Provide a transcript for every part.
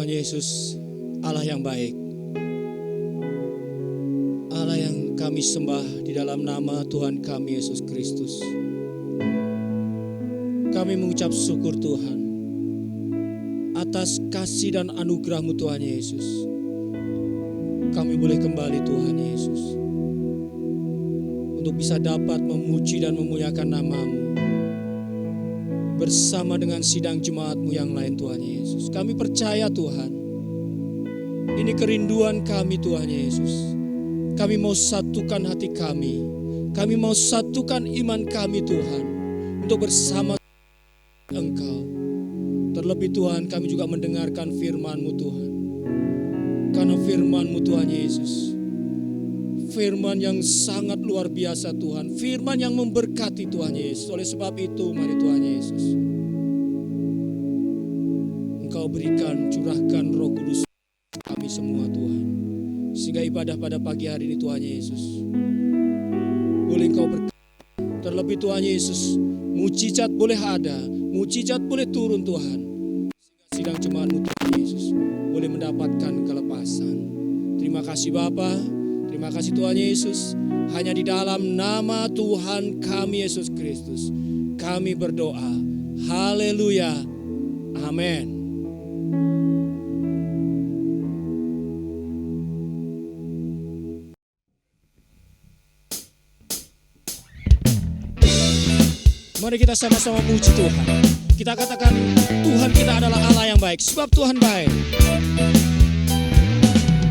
Tuhan Yesus, Allah yang baik, Allah yang kami sembah di dalam nama Tuhan kami Yesus Kristus. Kami mengucap syukur Tuhan atas kasih dan anugerah-Mu Tuhan Yesus. Kami boleh kembali Tuhan Yesus untuk bisa dapat memuji dan memuliakan nama-Mu bersama dengan sidang jemaat-Mu yang lain Tuhan Yesus. Kami percaya Tuhan, ini kerinduan kami Tuhan Yesus. Kami mau satukan hati kami. Kami mau satukan iman kami Tuhan untuk bersama Engkau. Terlebih Tuhan, kami juga mendengarkan firman-Mu Tuhan. Karena firman-Mu Tuhan Yesus, firman yang sangat luar biasa Tuhan, firman yang memberkati Tuhan Yesus. Oleh sebab itu mari Tuhan Yesus, Engkau berikan, curahkan Roh Kudus kami semua Tuhan, sehingga ibadah pada pagi hari ini Tuhan Yesus boleh Engkau berkati. Terlebih Tuhan Yesus, mujizat boleh ada, mujizat boleh turun Tuhan, sehingga sidang jemaat-Mu Tuhan Yesus boleh mendapatkan kelepasan. Terima kasih Bapa, terima kasih Tuhan Yesus. Hanya di dalam nama Tuhan kami Yesus Kristus kami berdoa. Haleluya. Amin. Mari kita sama-sama puji Tuhan. Kita katakan Tuhan kita adalah Allah yang baik, sebab Tuhan baik.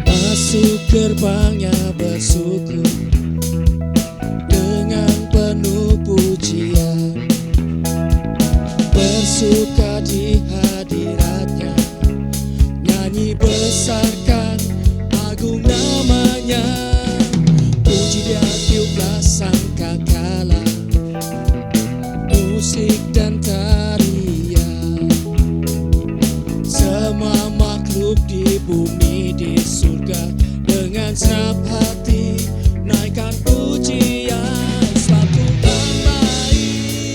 Masuk gerbangnya bersyukur dengan penuh pujian, bersuka di hadiratnya, nyanyi besarkan agung namanya, puji dia tiuplah sangkakala, musik dan tarian, semua makhluk di bumi di surga dengan senap hati naikkan pujian. Sebab Tuhan baik,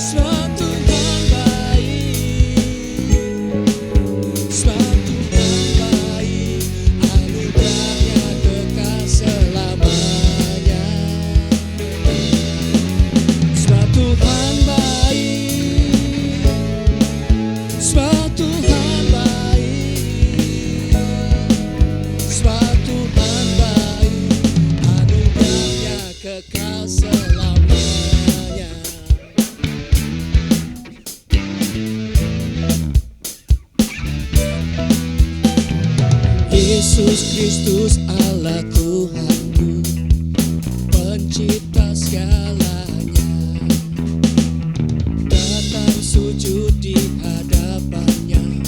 sebab Tuhan baik, sebab Tuhan baik, anugerahnya kekal selamanya. Sebab Tuhan baik, sebab Tuhan baik, sebab Tuhan baik, anugerahnya kekal selamanya. Yesus Kristus Allah Tuhanku, pencipta segalanya, datang sujud di hadapannya,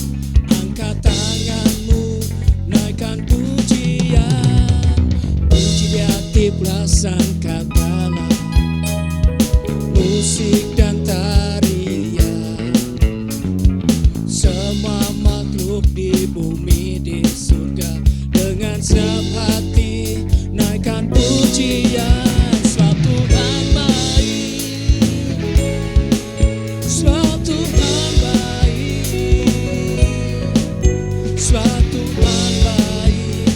angkat tanganmu, naikkan pujian, puji dia tiuplah sangkakala, musik dan tarian, semua makhluk di bumi di surga dengan senap hati naikkan pujian. Sebab Tuhan baik, sebab Tuhan baik, sebab Tuhan baik,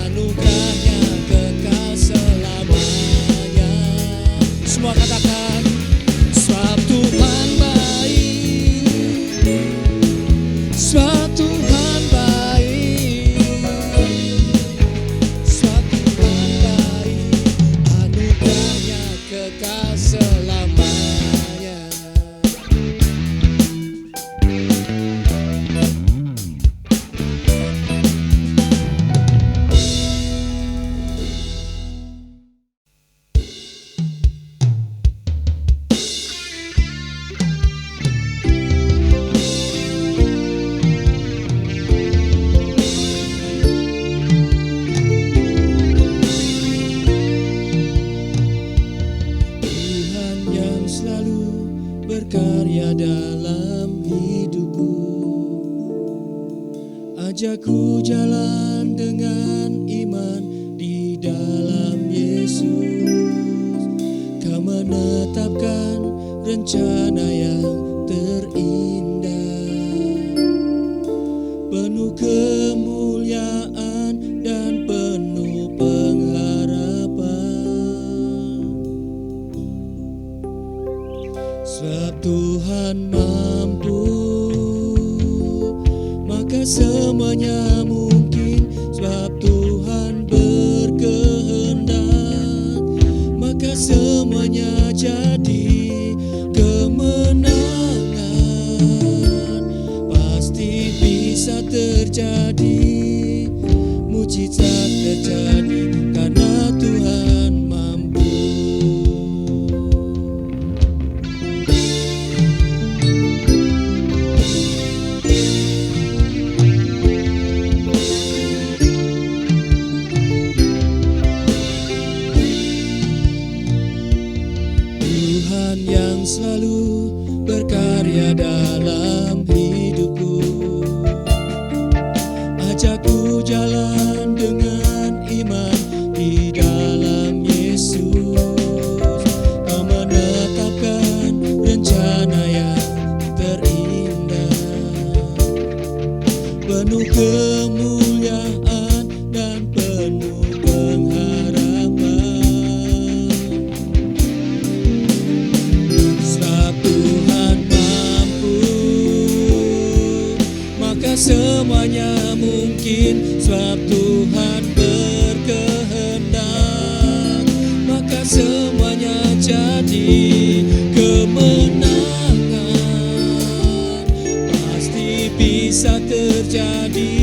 anugerahnya kekal selamanya. Semua katakan, sebab Tuhan baik, sebab Tuhan baik, sebab Tuhan baik, anugerahnya kekal selamanya. Tuhan yang selalu berkarya dalam hidupku, ajakku jalan dengan iman di dalam Yesus. Kau menetapkan rencana yang terindah mujizat terjadi karena Tuhan mampu. Tuhan yang selalu berkarya dalam hidupku, ajakku jalan dengan iman di dalam Yesus. Kau menetapkan rencana yang terindah, penuh kemuliaan dan penuh pengharapan. Sebab Tuhan mampu, maka semuanya mungkin. Sebab Tuhan berkehendak, maka semuanya jadi. Kemenangan pasti bisa terjadi,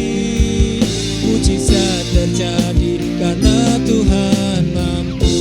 mujizat terjadi karena Tuhan mampu.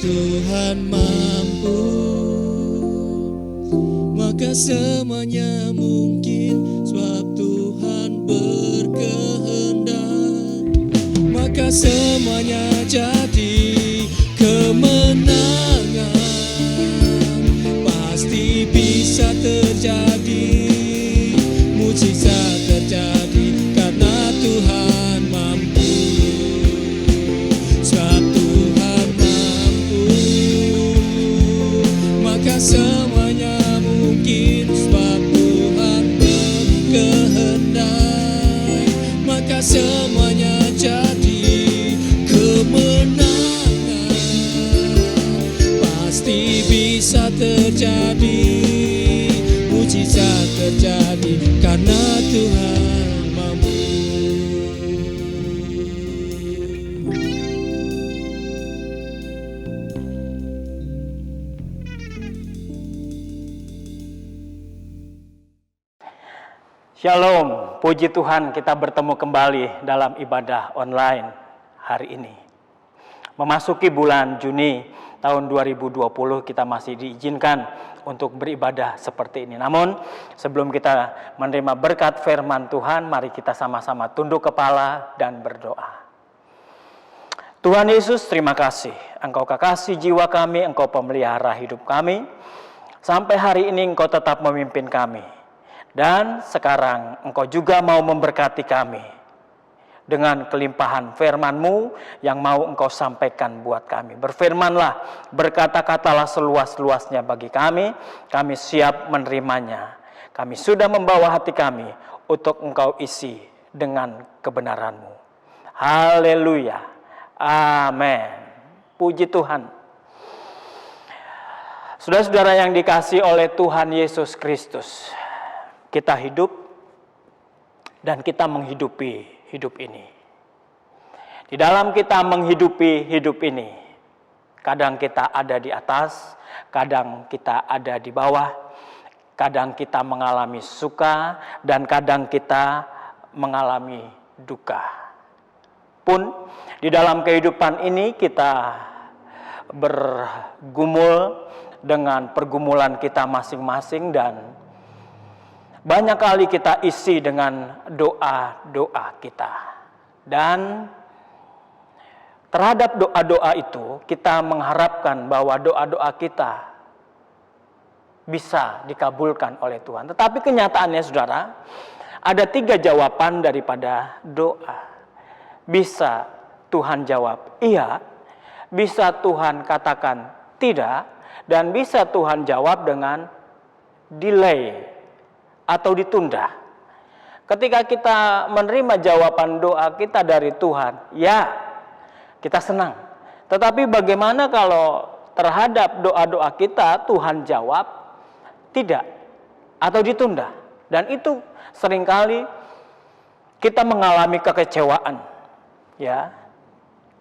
Tuhan mampu, maka semuanya mungkin. Sebab Tuhan berkehendak, maka semuanya jadi. Kemenangan pasti bisa terjadi, mujizat terjadi karena Tuhan mampu. Sebab Tuhan mampu, maka semuanya mungkin. Sebab Tuhan berkehendak, maka semuanya jadi. Kemenangan pasti bisa terjadi, mujizat terjadi karena Tuhan mampu. Shalom, puji Tuhan kita bertemu kembali dalam ibadah online hari ini. Memasuki bulan Juni tahun 2020 kita masih diizinkan untuk beribadah seperti ini. Namun sebelum kita menerima berkat firman Tuhan, mari kita sama-sama tunduk kepala dan berdoa. Tuhan Yesus, terima kasih. Engkau kekasih jiwa kami, Engkau pemelihara hidup kami. Sampai hari ini Engkau tetap memimpin kami. Dan sekarang Engkau juga mau memberkati kami dengan kelimpahan firman-Mu yang mau Engkau sampaikan buat kami. Berfirmanlah, berkata-katalah seluas-luasnya bagi kami. Kami siap menerimanya. Kami sudah membawa hati kami untuk Engkau isi dengan kebenaran-Mu. Haleluya. Amin. Puji Tuhan. Saudara-saudara yang dikasihi oleh Tuhan Yesus Kristus, kita hidup dan kita menghidupi hidup ini. Di dalam kita menghidupi hidup ini, kadang kita ada di atas, kadang kita ada di bawah, kadang kita mengalami suka, dan kadang kita mengalami duka. Pun di dalam kehidupan ini kita bergumul dengan pergumulan kita masing-masing, dan banyak kali kita isi dengan doa-doa kita. Dan terhadap doa-doa itu, kita mengharapkan bahwa doa-doa kita bisa dikabulkan oleh Tuhan. Tetapi kenyataannya saudara, ada 3 jawaban daripada doa. Bisa Tuhan jawab iya, bisa Tuhan katakan tidak, dan bisa Tuhan jawab dengan delay atau ditunda. Ketika kita menerima jawaban doa kita dari Tuhan, ya, kita senang. Tetapi bagaimana kalau terhadap doa-doa kita Tuhan jawab tidak atau ditunda? Dan itu seringkali kita mengalami kekecewaan, ya.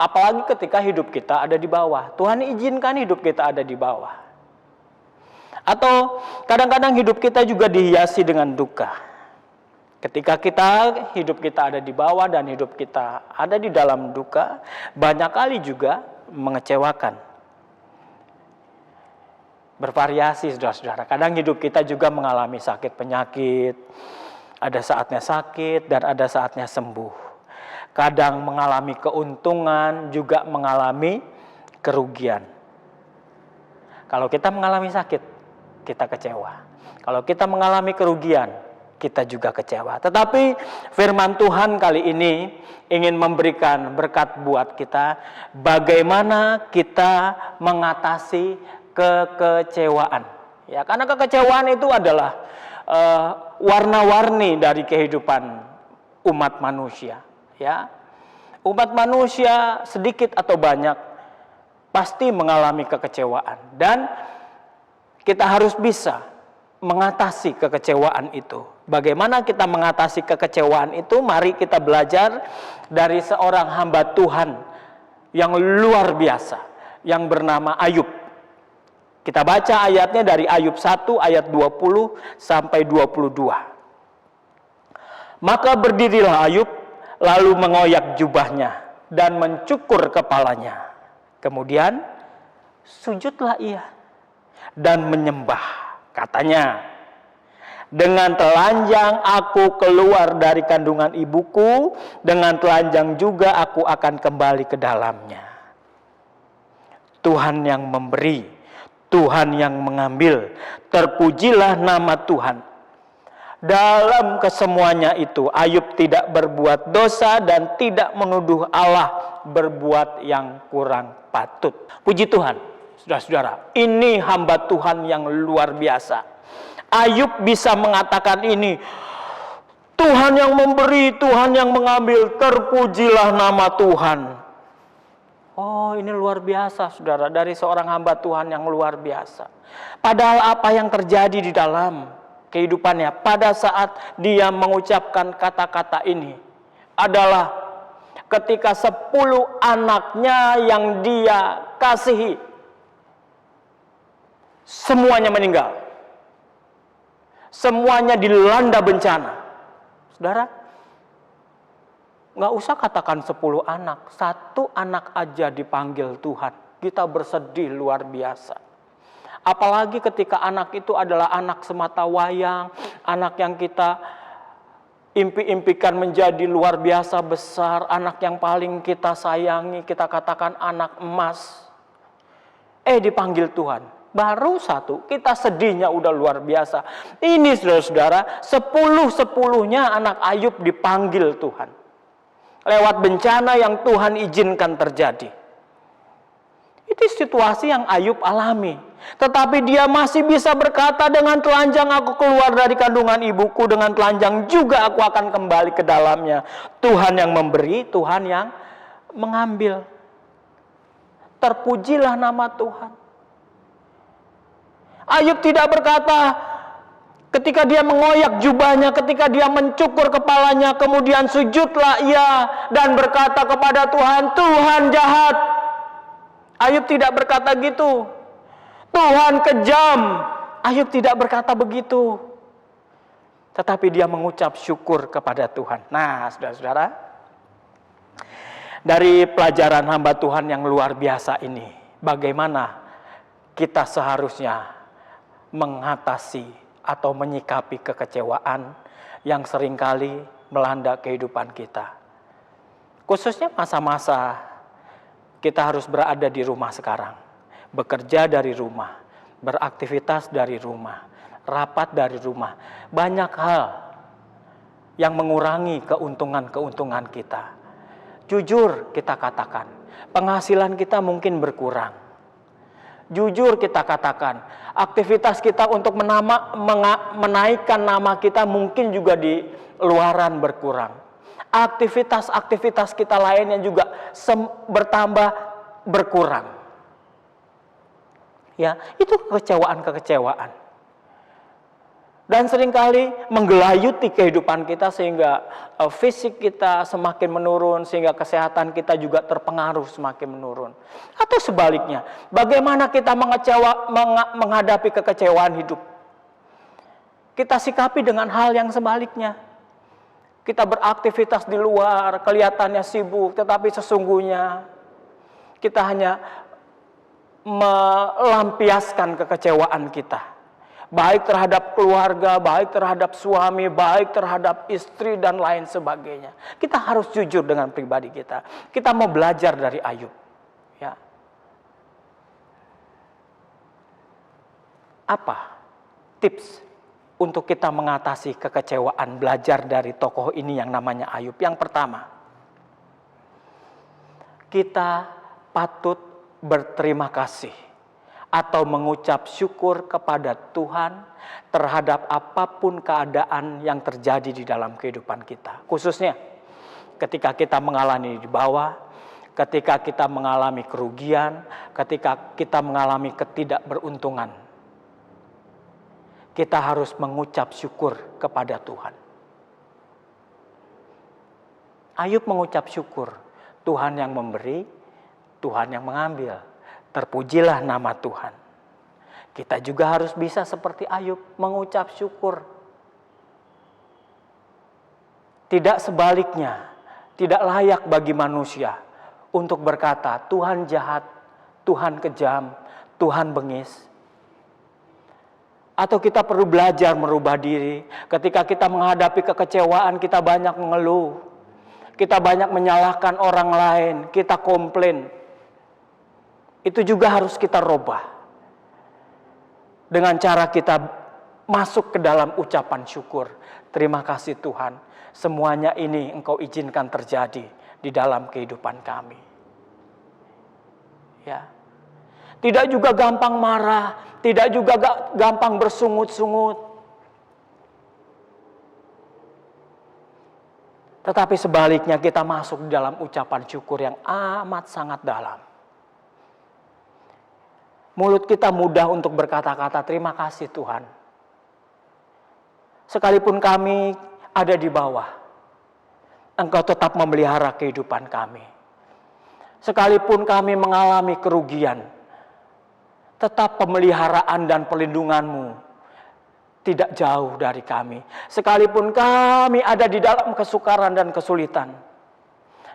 Apalagi ketika hidup kita ada di bawah. Tuhan izinkan hidup kita ada di bawah. Atau kadang-kadang hidup kita juga dihiasi dengan duka. Ketika hidup kita ada di bawah dan hidup kita ada di dalam duka, banyak kali juga mengecewakan. Bervariasi saudara-saudara. Kadang hidup kita juga mengalami sakit penyakit. Ada saatnya sakit dan ada saatnya sembuh. Kadang mengalami keuntungan, juga mengalami kerugian. Kalau kita mengalami sakit, kita kecewa. Kalau kita mengalami kerugian, kita juga kecewa. Tetapi firman Tuhan kali ini ingin memberikan berkat buat kita. Bagaimana kita mengatasi kekecewaan. Ya, karena kekecewaan itu adalah warna-warni dari kehidupan umat manusia. Ya, umat manusia sedikit atau banyak pasti mengalami kekecewaan, dan kita harus bisa mengatasi kekecewaan itu. Bagaimana kita mengatasi kekecewaan itu? Mari kita belajar dari seorang hamba Tuhan yang luar biasa, yang bernama Ayub. Kita baca ayatnya dari Ayub 1 ayat 20 sampai 22. Maka berdirilah Ayub, lalu mengoyak jubahnya dan mencukur kepalanya. Kemudian sujudlah ia dan menyembah. Katanya, dengan telanjang aku keluar dari kandungan ibuku, dengan telanjang juga aku akan kembali ke dalamnya. Tuhan yang memberi, Tuhan yang mengambil, terpujilah nama Tuhan. Dalam kesemuanya itu, Ayub tidak berbuat dosa dan tidak menuduh Allah berbuat yang kurang patut. Puji Tuhan, saudara-saudara, ini hamba Tuhan yang luar biasa. Ayub bisa mengatakan ini, Tuhan yang memberi, Tuhan yang mengambil, terpujilah nama Tuhan. Oh, ini luar biasa saudara, dari seorang hamba Tuhan yang luar biasa. Padahal apa yang terjadi di dalam kehidupannya pada saat dia mengucapkan kata-kata ini adalah ketika 10 anaknya yang dia kasihi semuanya meninggal. Semuanya dilanda bencana. Saudara, nggak usah katakan 10 anak, 1 anak aja dipanggil Tuhan. Kita bersedih luar biasa. Apalagi ketika anak itu adalah anak semata wayang, anak yang kita impi-impikan menjadi luar biasa besar, anak yang paling kita sayangi, kita katakan anak emas. Dipanggil Tuhan, baru 1, kita sedihnya udah luar biasa. Ini saudara-saudara, 10-10-nya anak Ayub dipanggil Tuhan. Lewat bencana yang Tuhan izinkan terjadi. Itu situasi yang Ayub alami. Tetapi dia masih bisa berkata, dengan telanjang aku keluar dari kandungan ibuku, dengan telanjang juga aku akan kembali ke dalamnya. Tuhan yang memberi, Tuhan yang mengambil. Terpujilah nama Tuhan. Ayub tidak berkata, ketika dia mengoyak jubahnya, ketika dia mencukur kepalanya, kemudian sujudlah ia dan berkata kepada Tuhan, Tuhan jahat. Ayub tidak berkata gitu. Tuhan kejam. Ayub tidak berkata begitu. Tetapi dia mengucap syukur kepada Tuhan. Nah, saudara-saudara, dari pelajaran hamba Tuhan yang luar biasa ini, bagaimana kita seharusnya mengatasi atau menyikapi kekecewaan yang seringkali melanda kehidupan kita. Khususnya masa-masa kita harus berada di rumah sekarang, bekerja dari rumah, beraktivitas dari rumah, rapat dari rumah. Banyak hal yang mengurangi keuntungan-keuntungan kita. Jujur kita katakan, penghasilan kita mungkin berkurang. Jujur kita katakan, aktivitas kita untuk menaikkan nama kita mungkin juga di luaran berkurang. Aktivitas-aktivitas kita lainnya juga bertambah berkurang. Ya, itu kekecewaan-kekecewaan. Dan seringkali menggelayuti kehidupan kita sehingga fisik kita semakin menurun, sehingga kesehatan kita juga terpengaruh semakin menurun. Atau sebaliknya, bagaimana kita menghadapi kekecewaan hidup? Kita sikapi dengan hal yang sebaliknya. Kita beraktivitas di luar, kelihatannya sibuk, tetapi sesungguhnya kita hanya melampiaskan kekecewaan kita. Baik terhadap keluarga, baik terhadap suami, baik terhadap istri, dan lain sebagainya. Kita harus jujur dengan pribadi kita. Kita mau belajar dari Ayub. Ya. Apa tips untuk kita mengatasi kekecewaan, belajar dari tokoh ini yang namanya Ayub? Yang pertama, kita patut berterima kasih atau mengucap syukur kepada Tuhan terhadap apapun keadaan yang terjadi di dalam kehidupan kita. Khususnya ketika kita mengalami di bawah, ketika kita mengalami kerugian, ketika kita mengalami ketidakberuntungan. Kita harus mengucap syukur kepada Tuhan. Ayub mengucap syukur. Tuhan yang memberi, Tuhan yang mengambil. Terpujilah nama Tuhan. Kita juga harus bisa seperti Ayub, mengucap syukur. Tidak sebaliknya, tidak layak bagi manusia untuk berkata, Tuhan jahat, Tuhan kejam, Tuhan bengis. Atau kita perlu belajar merubah diri. Ketika kita menghadapi kekecewaan, kita banyak mengeluh. Kita banyak menyalahkan orang lain, kita komplain. Itu juga harus kita rubah. Dengan cara kita masuk ke dalam ucapan syukur. Terima kasih Tuhan, semuanya ini Engkau izinkan terjadi di dalam kehidupan kami. Ya. Tidak juga gampang marah, tidak juga gampang bersungut-sungut. Tetapi sebaliknya kita masuk di dalam ucapan syukur yang amat sangat dalam. Mulut kita mudah untuk berkata-kata terima kasih Tuhan. Sekalipun kami ada di bawah, Engkau tetap memelihara kehidupan kami. Sekalipun kami mengalami kerugian, tetap pemeliharaan dan perlindungan-Mu tidak jauh dari kami. Sekalipun kami ada di dalam kesukaran dan kesulitan,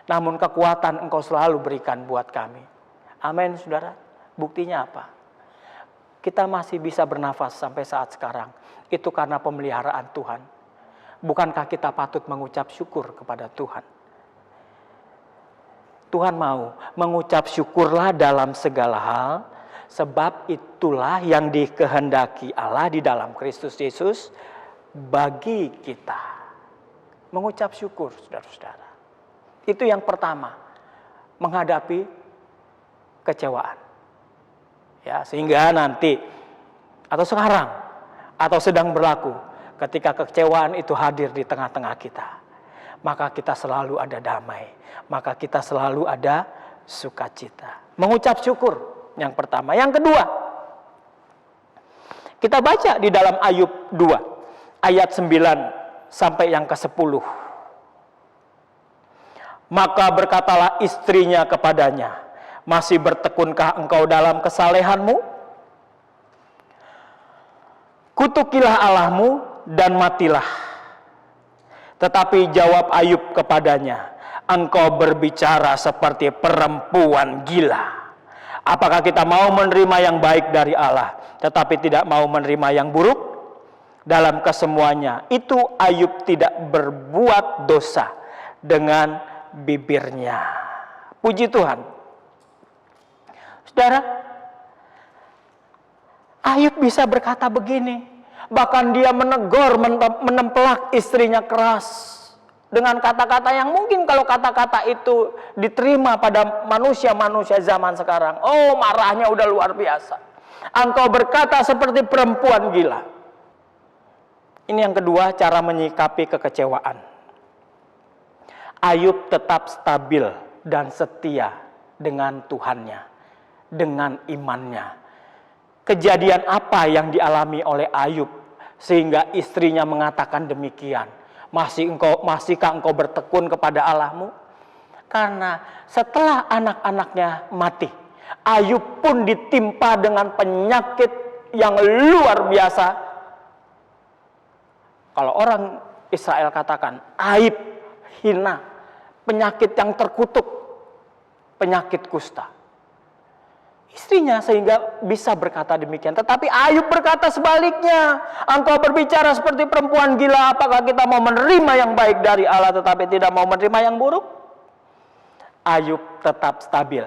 namun kekuatan Engkau selalu berikan buat kami. Amin, saudara. Buktinya apa? Kita masih bisa bernafas sampai saat sekarang. Itu karena pemeliharaan Tuhan. Bukankah kita patut mengucap syukur kepada Tuhan? Tuhan mau mengucap syukurlah dalam segala hal, sebab itulah yang dikehendaki Allah di dalam Kristus Yesus bagi kita. Mengucap syukur, saudara-saudara. Itu yang pertama, menghadapi kecewaan. Ya, sehingga nanti atau sekarang atau sedang berlaku ketika kekecewaan itu hadir di tengah-tengah kita, maka kita selalu ada damai, maka kita selalu ada sukacita. Mengucap syukur yang pertama. Yang kedua, kita baca di dalam Ayub 2 ayat 9 sampai yang ke-10. Maka berkatalah istrinya kepadanya, masih bertekunkah engkau dalam kesalehanmu? Kutukilah Allahmu dan matilah. Tetapi jawab Ayub kepadanya, engkau berbicara seperti perempuan gila. Apakah kita mau menerima yang baik dari Allah, tetapi tidak mau menerima yang buruk? Dalam kesemuanya itu Ayub tidak berbuat dosa dengan bibirnya. Puji Tuhan. Saudara, Ayub bisa berkata begini, bahkan dia menegur, menempelak istrinya keras dengan kata-kata yang mungkin kalau kata-kata itu diterima pada manusia-manusia zaman sekarang, oh marahnya udah luar biasa. Engkau berkata seperti perempuan gila. Ini yang kedua, cara menyikapi kekecewaan. Ayub tetap stabil dan setia dengan Tuhannya, dengan imannya. Kejadian apa yang dialami oleh Ayub sehingga istrinya mengatakan demikian? Masihkah engkau bertekun kepada Allahmu? Karena setelah anak-anaknya mati, Ayub pun ditimpa dengan penyakit yang luar biasa. Kalau orang Israel katakan aib, hina, penyakit yang terkutuk, penyakit kusta. Istrinya sehingga bisa berkata demikian. Tetapi Ayub berkata sebaliknya. Engkau berbicara seperti perempuan gila. Apakah kita mau menerima yang baik dari Allah tetapi tidak mau menerima yang buruk? Ayub tetap stabil.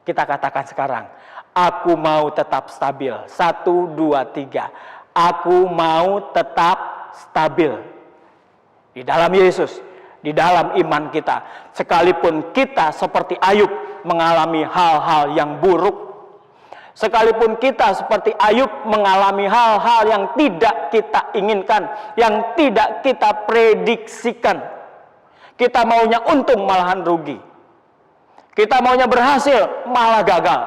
Kita katakan sekarang, aku mau tetap stabil. 1, 2, 3. Aku mau tetap stabil di dalam Yesus, di dalam iman kita. Sekalipun kita seperti Ayub mengalami hal-hal yang buruk, sekalipun kita seperti Ayub mengalami hal-hal yang tidak kita inginkan, yang tidak kita prediksikan. Kita maunya untung malahan rugi, kita maunya berhasil malah gagal.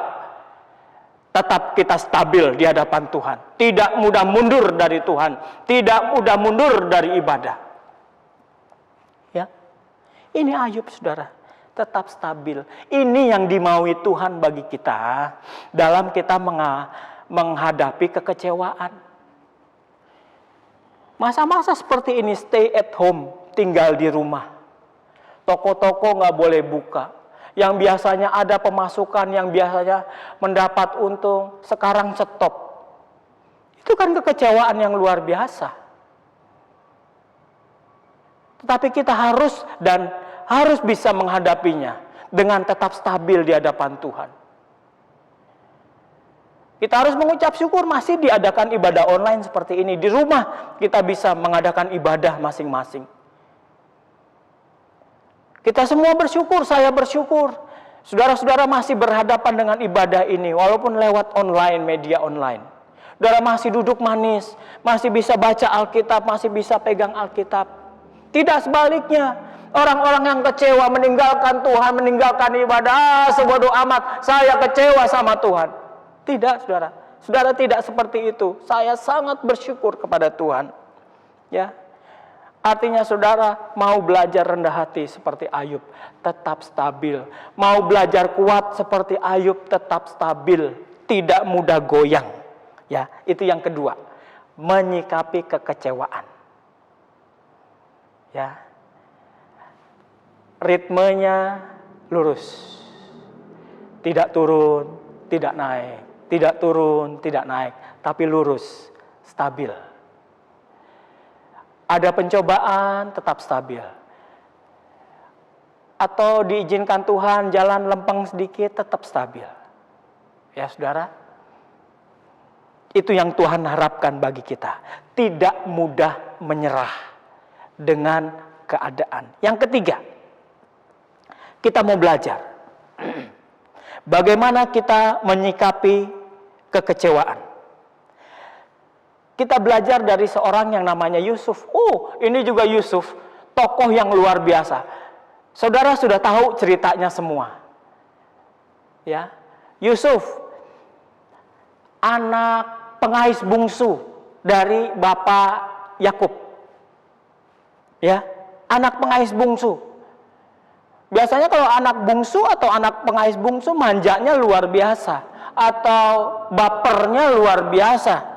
Tetap kita stabil di hadapan Tuhan, tidak mudah mundur dari Tuhan, tidak mudah mundur dari ibadah. Ya, ini Ayub, saudara, tetap stabil. Ini yang dimaui Tuhan bagi kita dalam kita menghadapi kekecewaan. Masa-masa seperti ini, stay at home, tinggal di rumah. Toko-toko nggak boleh buka. Yang biasanya ada pemasukan, yang biasanya mendapat untung, sekarang stop. Itu kan kekecewaan yang luar biasa. Tetapi kita harus bisa menghadapinya dengan tetap stabil di hadapan Tuhan. Kita harus mengucap syukur masih diadakan ibadah online seperti ini. Di rumah kita bisa mengadakan ibadah masing-masing. Kita semua bersyukur, saya bersyukur. Saudara-saudara masih berhadapan dengan ibadah ini, walaupun lewat online, media online. Saudara masih duduk manis, masih bisa baca Alkitab, masih bisa pegang Alkitab. Tidak sebaliknya, orang-orang yang kecewa meninggalkan Tuhan, meninggalkan ibadah, sebodoh amat, saya kecewa sama Tuhan. Tidak, saudara. Saudara tidak seperti itu. Saya sangat bersyukur kepada Tuhan. Ya. Artinya saudara mau belajar rendah hati seperti Ayub, tetap stabil. Mau belajar kuat seperti Ayub, tetap stabil, tidak mudah goyang. Ya, itu yang kedua, menyikapi kekecewaan. Ya. Ritmenya lurus. Tidak turun, tidak naik. Tidak turun, tidak naik, tapi lurus, stabil. Ada pencobaan, tetap stabil. Atau diizinkan Tuhan jalan lempeng sedikit, tetap stabil. Ya saudara, itu yang Tuhan harapkan bagi kita. Tidak mudah menyerah dengan keadaan. Yang ketiga, kita mau belajar bagaimana kita menyikapi kekecewaan. Kita belajar dari seorang yang namanya Yusuf. Oh, ini juga Yusuf, tokoh yang luar biasa. Saudara sudah tahu ceritanya semua. Ya, Yusuf, anak pengais bungsu dari bapak Yakub. Ya, anak pengais bungsu. Biasanya kalau anak bungsu atau anak pengais bungsu manjanya luar biasa atau bapernya luar biasa.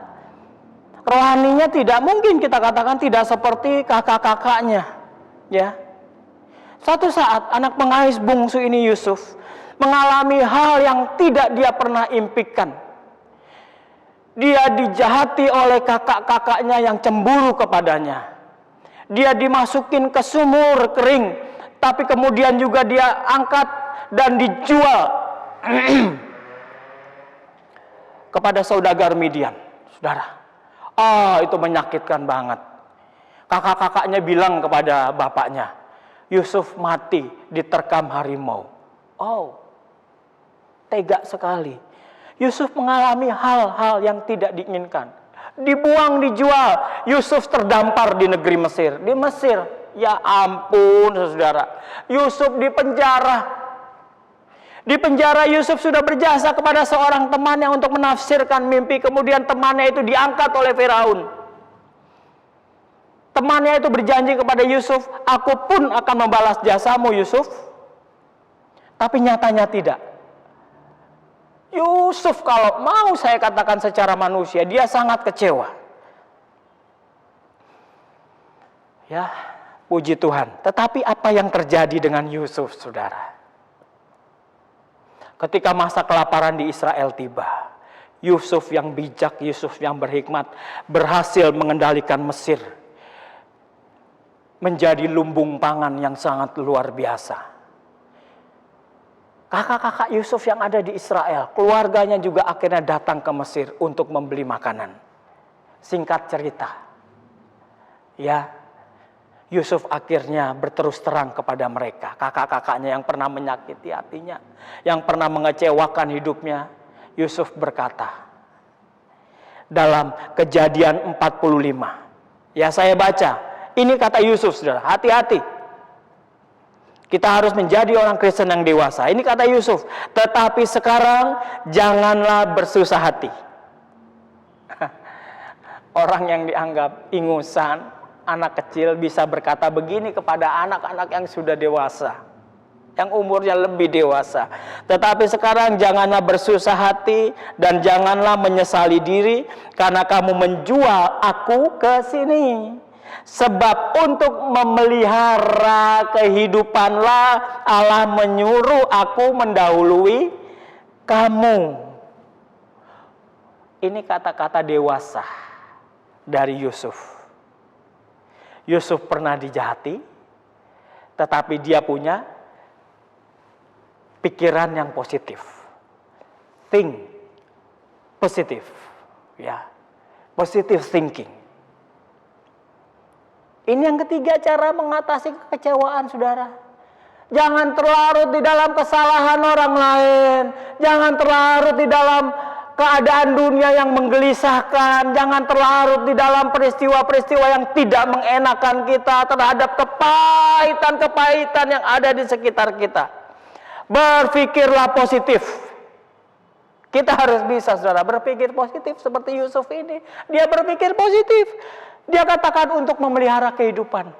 Rohaninya tidak mungkin kita katakan tidak seperti kakak-kakaknya. Ya. Suatu saat anak pengais bungsu ini Yusuf mengalami hal yang tidak dia pernah impikan. Dia dijahati oleh kakak-kakaknya yang cemburu kepadanya. Dia dimasukin ke sumur kering, tapi kemudian juga dia angkat dan dijual kepada saudagar Midian, saudara. Itu menyakitkan banget. Kakak-kakaknya bilang kepada bapaknya, Yusuf mati diterkam harimau. Tega sekali. Yusuf mengalami hal-hal yang tidak diinginkan. Dibuang, dijual. Yusuf terdampar di negeri Mesir. Di Mesir, ya ampun saudara. Yusuf di penjara. Di penjara Yusuf sudah berjasa kepada seorang temannya untuk menafsirkan mimpi. Kemudian temannya itu diangkat oleh Firaun. Temannya itu berjanji kepada Yusuf, aku pun akan membalas jasamu Yusuf. Tapi nyatanya tidak. Yusuf kalau mau saya katakan secara manusia, dia sangat kecewa. Ya, puji Tuhan. Tetapi apa yang terjadi dengan Yusuf, saudara? Ketika masa kelaparan di Israel tiba, Yusuf yang bijak, Yusuf yang berhikmat, berhasil mengendalikan Mesir menjadi lumbung pangan yang sangat luar biasa. Kakak-kakak Yusuf yang ada di Israel, keluarganya juga akhirnya datang ke Mesir untuk membeli makanan. Singkat cerita, ya, Yusuf akhirnya berterus terang kepada mereka, kakak-kakaknya yang pernah menyakiti hatinya, yang pernah mengecewakan hidupnya. Yusuf berkata dalam Kejadian 45. Ya, saya baca. Ini kata Yusuf, saudara, hati-hati. Kita harus menjadi orang Kristen yang dewasa. Ini kata Yusuf, tetapi sekarang janganlah bersusah hati. Orang yang dianggap ingusan, anak kecil bisa berkata begini kepada anak-anak yang sudah dewasa, yang umurnya lebih dewasa. Tetapi sekarang janganlah bersusah hati dan janganlah menyesali diri karena kamu menjual aku ke sini. Sebab untuk memelihara kehidupanlah Allah menyuruh aku mendahului kamu. Ini kata-kata dewasa dari Yusuf. Yusuf pernah dijahati, tetapi dia punya pikiran yang positif. Think positif, ya. Positive thinking. Ini yang ketiga cara mengatasi kekecewaan, saudara. Jangan terlarut di dalam kesalahan orang lain. Jangan terlarut di dalam keadaan dunia yang menggelisahkan. Jangan terlarut di dalam peristiwa-peristiwa yang tidak mengenakan kita terhadap kepahitan-kepahitan yang ada di sekitar kita. Berpikirlah positif. Kita harus bisa, saudara, berpikir positif seperti Yusuf ini. Dia berpikir positif. Dia katakan untuk memelihara kehidupan.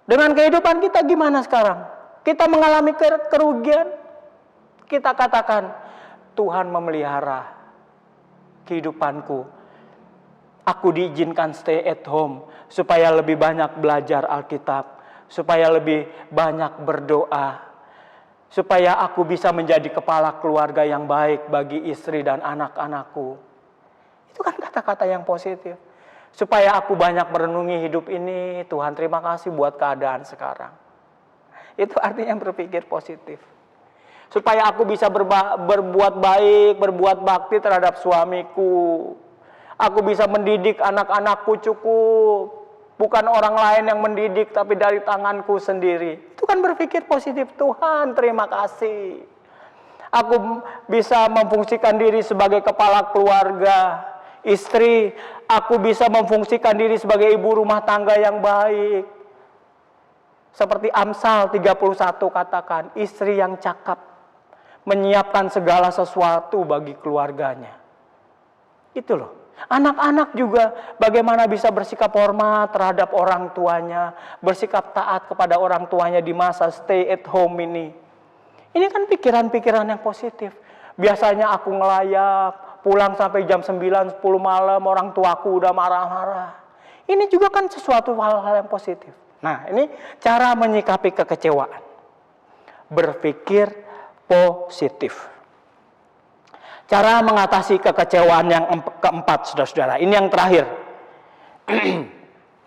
Dengan kehidupan kita gimana sekarang? Kita mengalami kerugian. Kita katakan, Tuhan memelihara kehidupanku. Aku diizinkan stay at home supaya lebih banyak belajar Alkitab, supaya lebih banyak berdoa, supaya aku bisa menjadi kepala keluarga yang baik bagi istri dan anak-anakku. Itu kan kata-kata yang positif. Supaya aku banyak merenungi hidup ini, Tuhan terima kasih buat keadaan sekarang. Itu artinya berpikir positif. Supaya aku bisa berbuat baik, berbuat bakti terhadap suamiku. Aku bisa mendidik anak-anakku cukup. Bukan orang lain yang mendidik, tapi dari tanganku sendiri. Itu kan berpikir positif. Tuhan terima kasih. Aku bisa memfungsikan diri sebagai kepala keluarga. Istri, aku bisa memfungsikan diri sebagai ibu rumah tangga yang baik. Seperti Amsal 31 katakan, istri yang cakap menyiapkan segala sesuatu bagi keluarganya. Itu loh. Anak-anak juga bagaimana bisa bersikap hormat terhadap orang tuanya, bersikap taat kepada orang tuanya di masa stay at home ini. Ini kan pikiran-pikiran yang positif. Biasanya aku ngelayap, pulang sampai jam 9, 10 malam, orang tuaku udah marah-marah. Ini juga kan sesuatu hal-hal yang positif. Nah, ini cara menyikapi kekecewaan. Berpikir positif. Cara mengatasi kekecewaan yang keempat, saudara-saudara. Ini yang terakhir.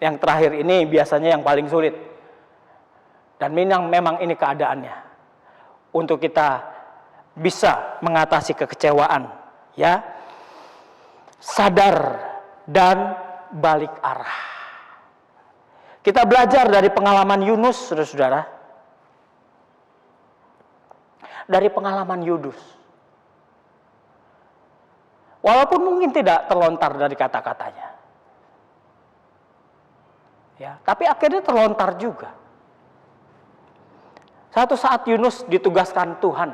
Yang terakhir ini biasanya yang paling sulit. Dan memang ini keadaannya. Untuk kita bisa mengatasi kekecewaan Ya. Sadar dan balik arah. Kita belajar dari pengalaman Yunus, saudara-saudara. Dari pengalaman Yunus. Walaupun mungkin tidak terlontar dari kata-katanya. Ya, tapi akhirnya terlontar juga. Satu saat Yunus ditugaskan Tuhan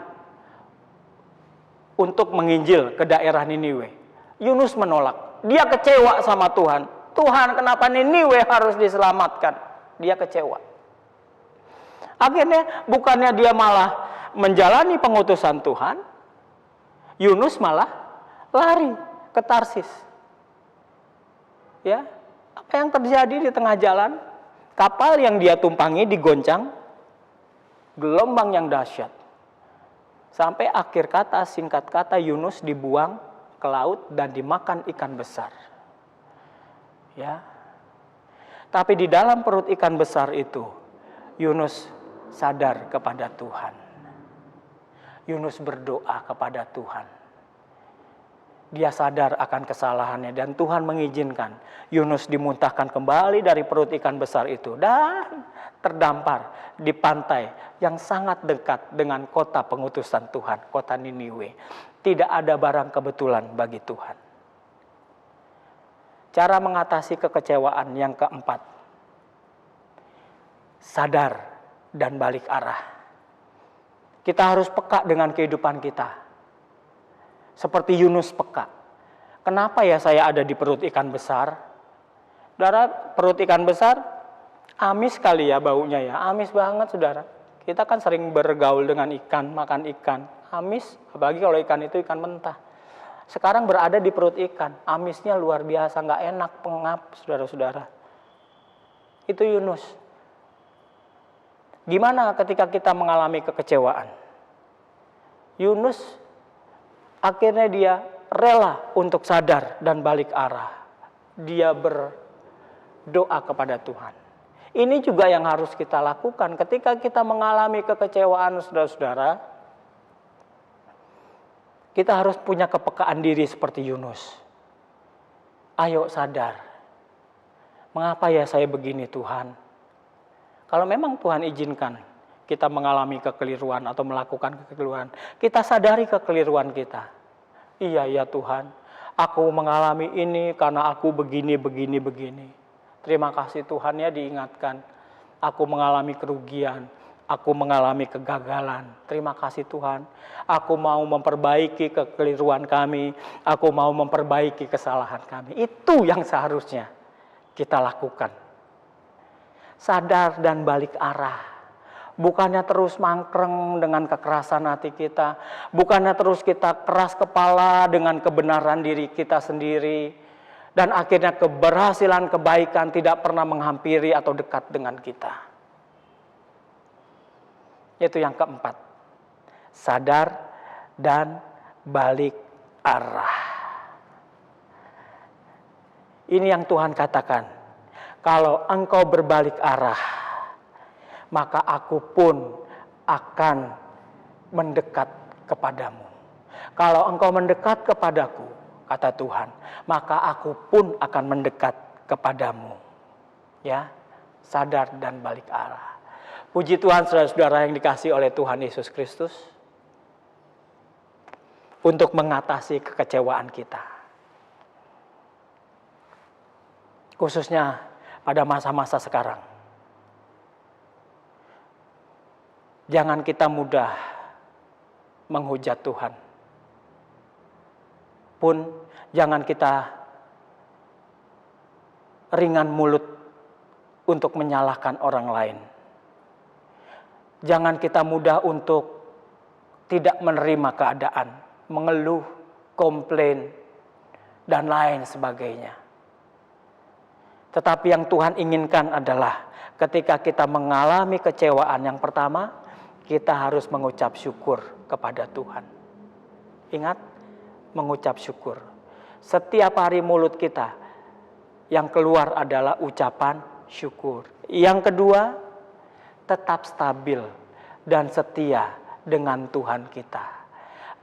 untuk menginjil ke daerah Niniwe. Yunus menolak. Dia kecewa sama Tuhan. Tuhan, kenapa Niniwe harus diselamatkan? Dia kecewa. Akhirnya bukannya dia malah menjalani pengutusan Tuhan, Yunus malah lari ke Tarsis. Ya, apa yang terjadi di tengah jalan? Kapal yang dia tumpangi digoncang gelombang yang dahsyat. Sampai akhir kata, singkat kata, Yunus dibuang ke laut dan dimakan ikan besar. Ya. Tapi di dalam perut ikan besar itu, Yunus sadar kepada Tuhan. Yunus berdoa kepada Tuhan. Dia sadar akan kesalahannya dan Tuhan mengizinkan Yunus dimuntahkan kembali dari perut ikan besar itu dan terdampar di pantai yang sangat dekat dengan kota pengutusan Tuhan, kota Niniwe. Tidak ada barang kebetulan bagi Tuhan. Cara mengatasi kekecewaan yang keempat. Sadar dan balik arah. Kita harus peka dengan kehidupan kita. Seperti Yunus peka. Kenapa ya saya ada di perut ikan besar? Saudara, perut ikan besar amis kali ya baunya ya. Amis banget saudara. Kita kan sering bergaul dengan ikan, makan ikan. Amis, apalagi kalau ikan itu ikan mentah. Sekarang berada di perut ikan. Amisnya luar biasa, nggak enak, pengap saudara-saudara. Itu Yunus. Gimana ketika kita mengalami kekecewaan? Yunus akhirnya dia rela untuk sadar dan balik arah. Dia berdoa kepada Tuhan. Ini juga yang harus kita lakukan ketika kita mengalami kekecewaan, saudara-saudara. Kita harus punya kepekaan diri seperti Yunus. Ayo sadar. Mengapa ya saya begini Tuhan? Kalau memang Tuhan izinkan kita mengalami kekeliruan atau melakukan kekeliruan, kita sadari kekeliruan kita. Iya ya Tuhan, aku mengalami ini karena aku begini. Terima kasih Tuhan ya diingatkan. Aku mengalami kerugian, aku mengalami kegagalan. Terima kasih Tuhan. Aku mau memperbaiki kekeliruan kami, aku mau memperbaiki kesalahan kami. Itu yang seharusnya kita lakukan. Sadar dan balik arah. Bukannya terus mangkreng dengan kekerasan hati kita. Bukannya terus kita keras kepala dengan kebenaran diri kita sendiri. Dan akhirnya keberhasilan kebaikan tidak pernah menghampiri atau dekat dengan kita. Itu yang keempat. Sadar dan balik arah. Ini yang Tuhan katakan. Kalau engkau berbalik arah, maka aku pun akan mendekat kepadamu. Kalau engkau mendekat kepadaku, kata Tuhan, maka aku pun akan mendekat kepadamu. Ya, sadar dan balik arah. Puji Tuhan saudara-saudara yang dikasihi oleh Tuhan Yesus Kristus. Untuk mengatasi kekecewaan kita. Khususnya pada masa-masa sekarang. Jangan kita mudah menghujat Tuhan. Pun jangan kita ringan mulut untuk menyalahkan orang lain. Jangan kita mudah untuk tidak menerima keadaan, mengeluh, komplain, dan lain sebagainya. Tetapi yang Tuhan inginkan adalah ketika kita mengalami kecewaan, yang pertama, kita harus mengucap syukur kepada Tuhan. Ingat, mengucap syukur. Setiap hari mulut kita yang keluar adalah ucapan syukur. Yang kedua, tetap stabil dan setia dengan Tuhan kita.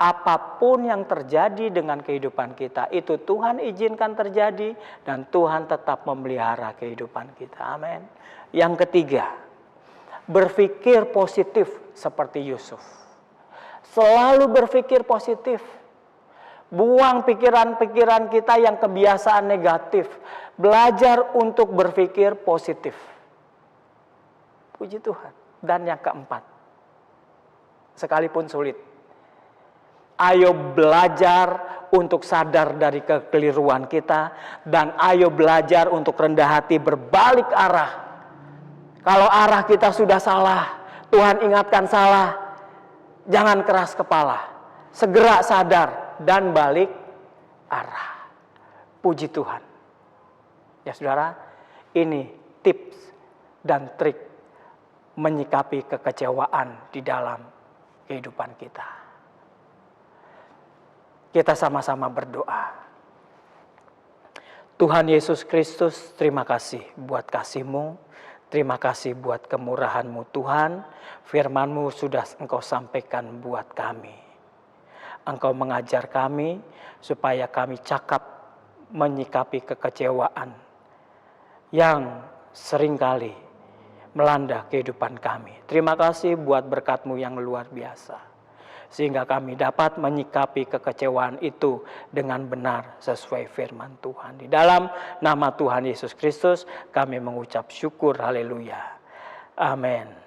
apapun yang terjadi dengan kehidupan kita, itu Tuhan izinkan terjadi dan Tuhan tetap memelihara kehidupan kita. Amin. Yang ketiga, berpikir positif seperti Yusuf. Selalu berpikir positif. Buang pikiran-pikiran kita yang kebiasaan negatif. Belajar untuk berpikir positif. Puji Tuhan. Dan yang keempat, sekalipun sulit, ayo belajar untuk sadar dari kekeliruan kita. Dan ayo belajar untuk rendah hati berbalik arah. Kalau arah kita sudah salah, Tuhan ingatkan salah, jangan keras kepala. Segera sadar dan balik arah. Puji Tuhan. Ya saudara, ini tips dan trik menyikapi kekecewaan di dalam kehidupan kita. Kita sama-sama berdoa. Tuhan Yesus Kristus, terima kasih buat kasih-Mu. Terima kasih buat kemurahan-Mu Tuhan. Firman-Mu sudah Engkau sampaikan buat kami. Engkau mengajar kami supaya kami cakap menyikapi kekecewaan yang seringkali melanda kehidupan kami. Terima kasih buat berkat-Mu yang luar biasa. Sehingga kami dapat menyikapi kekecewaan itu dengan benar sesuai firman Tuhan. Di dalam nama Tuhan Yesus Kristus kami mengucap syukur. Haleluya. Amin.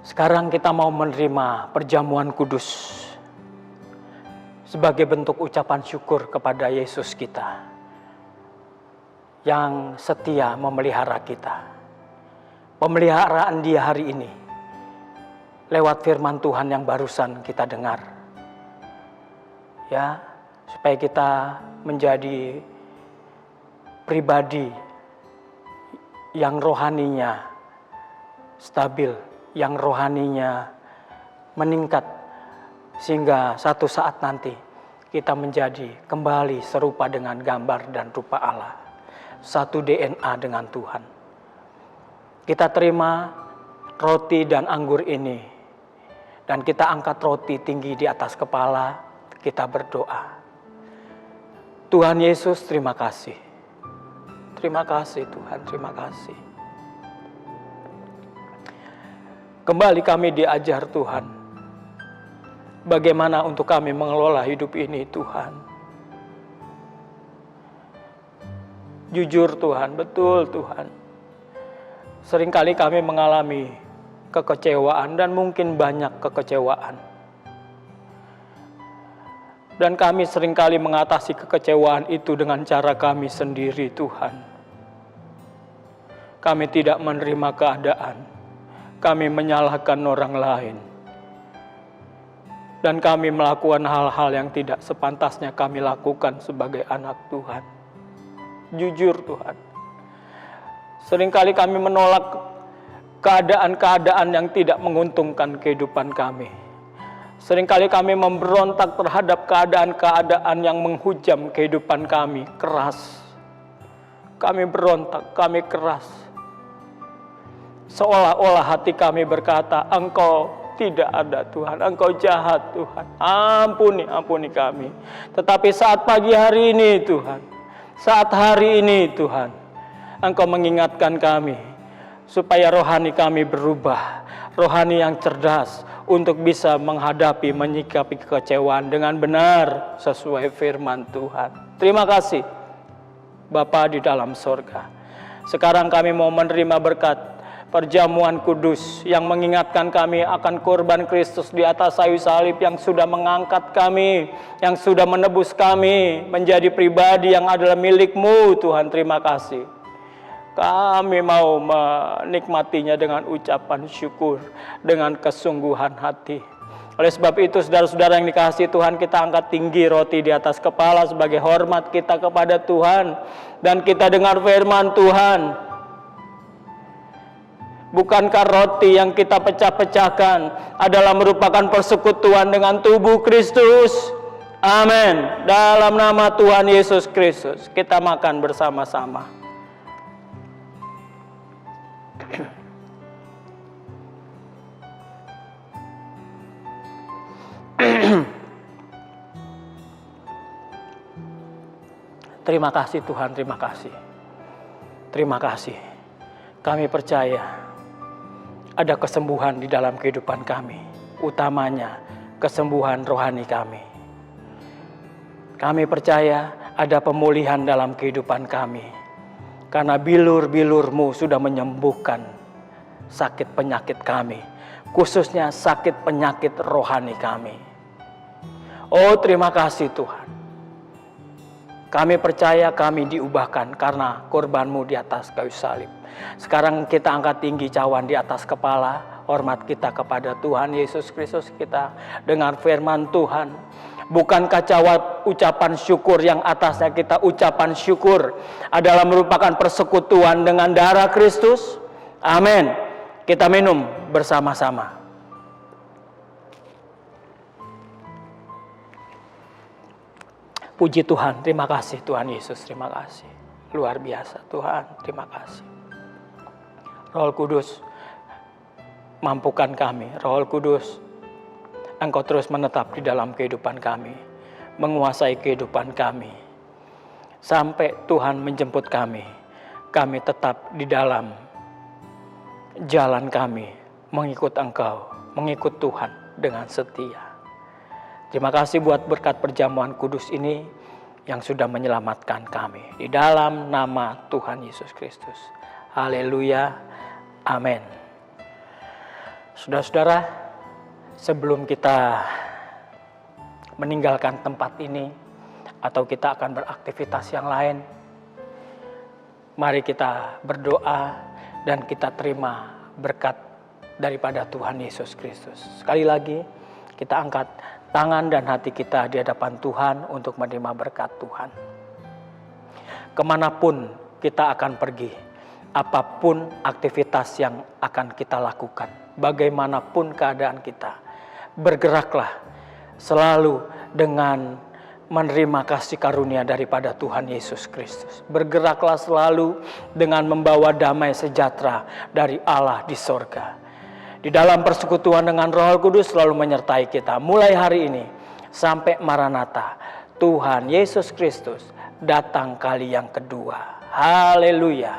Sekarang kita mau menerima perjamuan kudus sebagai bentuk ucapan syukur kepada Yesus kita yang setia memelihara kita. Pemeliharaan Dia hari ini lewat firman Tuhan yang barusan kita dengar. Ya, supaya kita menjadi pribadi yang rohaninya stabil, yang rohaninya meningkat, sehingga satu saat nanti kita menjadi kembali serupa dengan gambar dan rupa Allah. Satu DNA dengan Tuhan. Kita terima roti dan anggur ini, dan kita angkat roti tinggi di atas kepala, kita berdoa. Tuhan Yesus, terima kasih. Terima kasih Tuhan, terima kasih. Kembali kami diajar Tuhan, bagaimana untuk kami mengelola hidup ini Tuhan. Jujur Tuhan, betul Tuhan. Seringkali kami mengalami kekecewaan dan mungkin banyak kekecewaan. Dan kami seringkali mengatasi kekecewaan itu dengan cara kami sendiri Tuhan. Kami tidak menerima keadaan. Kami menyalahkan orang lain. Dan kami melakukan hal-hal yang tidak sepantasnya kami lakukan sebagai anak Tuhan. Jujur Tuhan. Seringkali kami menolak keadaan-keadaan yang tidak menguntungkan kehidupan kami. Seringkali kami memberontak terhadap keadaan-keadaan yang menghujam kehidupan kami keras. Kami berontak, kami keras. Seolah-olah hati kami berkata, Engkau tidak ada Tuhan, Engkau jahat Tuhan. Ampuni kami. Tetapi saat pagi hari ini Tuhan, saat hari ini Tuhan, Engkau mengingatkan kami supaya rohani kami berubah, rohani yang cerdas untuk bisa menghadapi, menyikapi kekecewaan dengan benar sesuai firman Tuhan. Terima kasih Bapa di dalam sorga. Sekarang kami mau menerima berkat perjamuan kudus yang mengingatkan kami akan korban Kristus di atas kayu salib yang sudah mengangkat kami, yang sudah menebus kami menjadi pribadi yang adalah milik-Mu Tuhan. Terima kasih. Kami mau menikmatinya dengan ucapan syukur, dengan kesungguhan hati. Oleh sebab itu saudara-saudara yang dikasihi Tuhan, kita angkat tinggi roti di atas kepala sebagai hormat kita kepada Tuhan. Dan kita dengar firman Tuhan. Bukankah roti yang kita pecah-pecahkan adalah merupakan persekutuan dengan tubuh Kristus? Amin. Dalam nama Tuhan Yesus Kristus, kita makan bersama-sama. Terima kasih Tuhan, terima kasih. Terima kasih. Kami percaya ada kesembuhan di dalam kehidupan kami, utamanya kesembuhan rohani kami. Kami percaya ada pemulihan dalam kehidupan kami, karena bilur-bilur-Mu sudah menyembuhkan sakit penyakit kami, khususnya sakit penyakit rohani kami. Oh, terima kasih Tuhan. Kami percaya kami diubahkan karena korban-Mu di atas kayu salib. Sekarang kita angkat tinggi cawan di atas kepala, hormat kita kepada Tuhan Yesus Kristus. Kita dengar firman Tuhan. Bukankah cawan ucapan syukur yang atasnya kita ucapan syukur adalah merupakan persekutuan dengan darah Kristus? Amin. Kita minum bersama-sama. Puji Tuhan, terima kasih Tuhan Yesus, terima kasih. Luar biasa Tuhan, terima kasih. Roh Kudus, mampukan kami. Roh Kudus, Engkau terus menetap di dalam kehidupan kami, menguasai kehidupan kami. Sampai Tuhan menjemput kami tetap di dalam jalan kami, mengikut Engkau, mengikut Tuhan dengan setia. Terima kasih buat berkat perjamuan kudus ini yang sudah menyelamatkan kami. Di dalam nama Tuhan Yesus Kristus. Haleluya. Amin. Saudara-saudara, sebelum kita meninggalkan tempat ini atau kita akan beraktivitas yang lain, mari kita berdoa dan kita terima berkat daripada Tuhan Yesus Kristus. Sekali lagi, kita angkat tangan dan hati kita di hadapan Tuhan untuk menerima berkat Tuhan. Kemanapun kita akan pergi, apapun aktivitas yang akan kita lakukan, bagaimanapun keadaan kita, bergeraklah selalu dengan menerima kasih karunia daripada Tuhan Yesus Kristus. Bergeraklah selalu dengan membawa damai sejahtera dari Allah di sorga. Di dalam persekutuan dengan Roh Kudus selalu menyertai kita. Mulai hari ini sampai Maranatha, Tuhan Yesus Kristus datang kali yang kedua. Haleluya.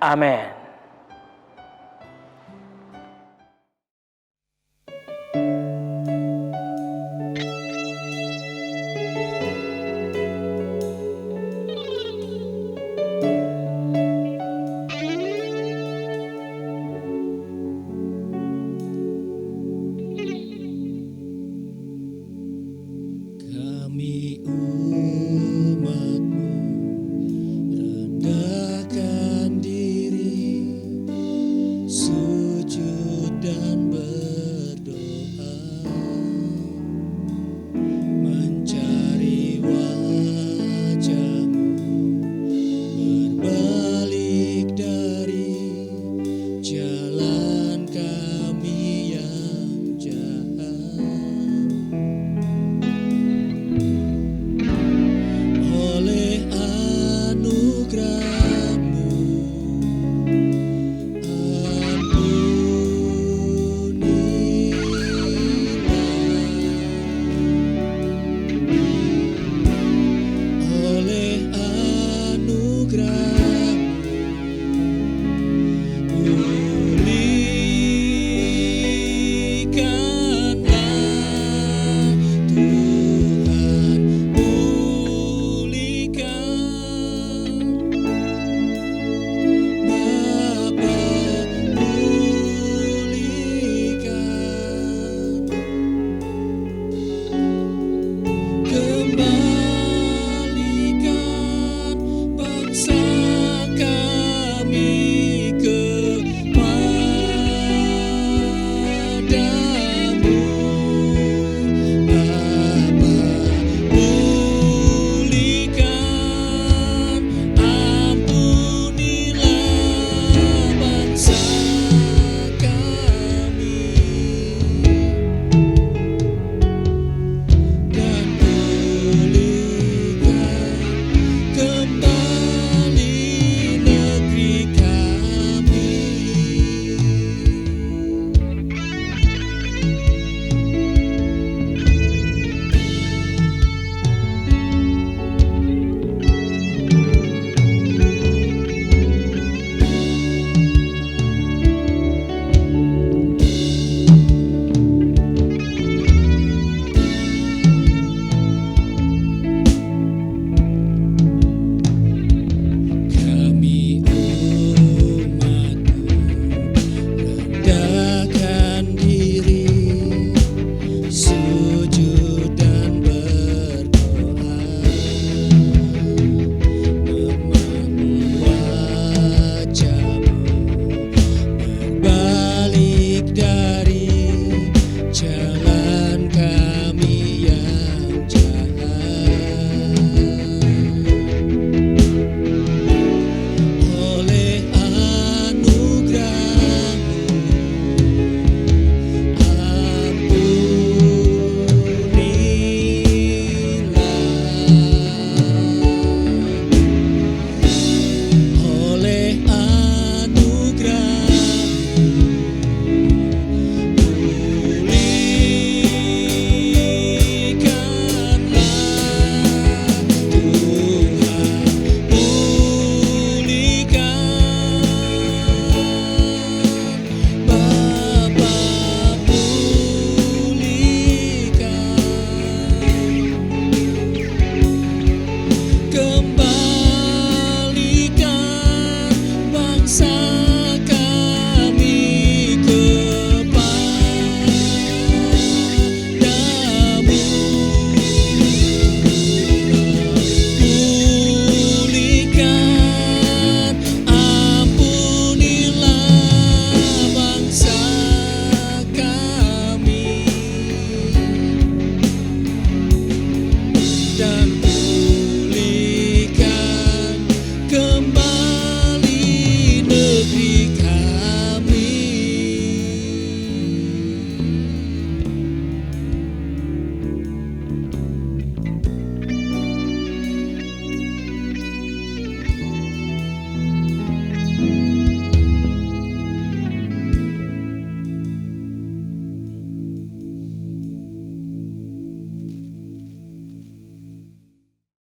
Amin.